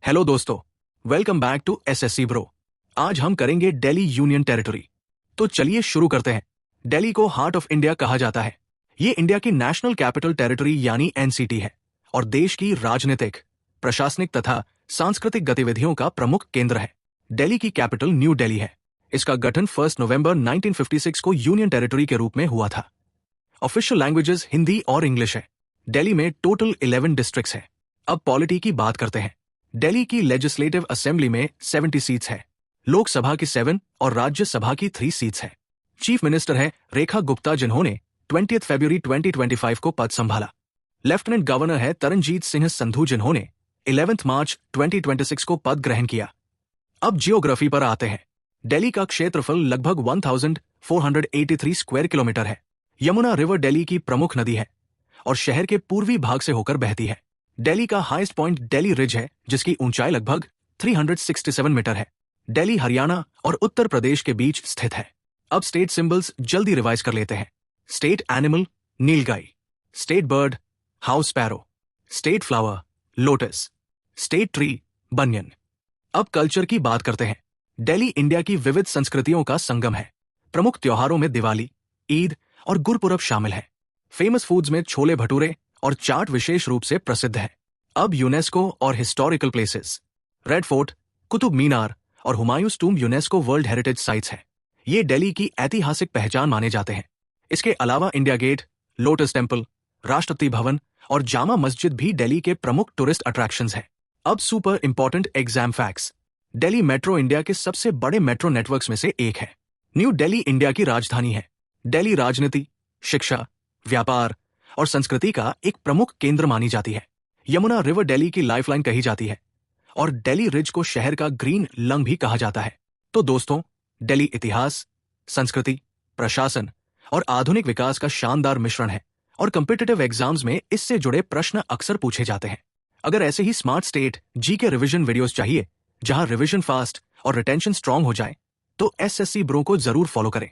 Hello दोस्तों, welcome back to SSC bro. आज हम करेंगे दिल्ली यूनियन टेरिटरी। तो चलिए शुरू करते हैं। दिल्ली को हार्ट ऑफ इंडिया कहा जाता है। ये इंडिया की नेशनल कैपिटल टेरिटरी यानी एनसीटी है और देश की राजनीतिक, प्रशासनिक तथा सांस्कृतिक गतिविधियों का प्रमुख केंद्र है। दिल्ली की कैपिटल न्यू दिल्ली है। इसका गठन 1 नवंबर 1956 को यूनियन टेरिटरी के रूप में हुआ था। ऑफिशियल लैंग्वेजेस हिंदी और इंग्लिश है। दिल्ली में टोटल 11 डिस्ट्रिक्ट्स हैं। अब पॉलिटी की बात करते हैं। दिल्ली की लेजिस्लेटिव असेंबली में 70 सीट्स है, लोकसभा की 7 और राज्यसभा की 3 सीट्स है। चीफ मिनिस्टर है रेखा गुप्ता, जिन्होंने 20 फरवरी 2025 को पद संभाला। लेफ्टिनेंट गवर्नर है तरनजीत सिंह संधू, जिन्होंने 11 मार्च 2026 को पद ग्रहण किया। अब जियोग्राफी पर आते हैं। दिल्ली का क्षेत्रफल लगभग 1483 स्क्वायर किलोमीटर है। यमुना रिवर दिल्ली की प्रमुख नदी है और शहर के पूर्वी भाग से होकर बहती है। दिल्ली का हाईएस्ट पॉइंट दिल्ली रिज है, जिसकी ऊंचाई लगभग 367 मीटर है। दिल्ली हरियाणा और उत्तर प्रदेश के बीच स्थित है। अब स्टेट सिंबल्स जल्दी रिवाइज कर लेते हैं। State animal nilgai, state bird house sparrow, state flower lotus, state tree banyan. अब कल्चर की बात करते हैं। दिल्ली इंडिया की विविध संस्कृतियों का संगम है। प्रमुख त्योहारों में दिवाली, ईद और गुरपुरब शामिल है। फेमस फूड्स में छोले भटूरे और चाट विशेष रूप से प्रसिद्ध है। अब यूनेस्को और historical places. Red Fort, Qutub Minar और Humayun's tomb UNESCO world heritage sites हैं। ये दिल्ली की ऐतिहासिक पहचान माने जाते हैं। इसके अलावा India gate, lotus temple, Rashtrapati Bhavan और जामा मस्जिद भी दिल्ली के प्रमुख टूरिस्ट अट्रैक्शंस हैं। अब super important exam facts. Delhi metro India के सबसे बड़े मेट्रो नेटवर्क्स में से एक है। न्यू दिल्ली इंडिया की राजधानी है। दिल्ली राजनीति, शिक्षा, व्यापार और संस्कृति का एक प्रमुख केंद्र मानी जाती है। यमुना रिवर दिल्ली की लाइफलाइन कही जाती है और दिल्ली रिज को शहर का ग्रीन लंग भी कहा जाता है। तो दोस्तों, दिल्ली इतिहास, संस्कृति, प्रशासन और आधुनिक विकास का शानदार मिश्रण है और कॉम्पिटिटिव एग्जाम्स में इससे जुड़े प्रश्न अक्सर पूछे जाते हैं। अगर ऐसे ही smart state GK revision videos चाहिए, जहां रिवीजन फास्ट और रिटेंशन स्ट्रांग हो जाए, तो एसएससी ब्रो को जरूर फॉलो करें।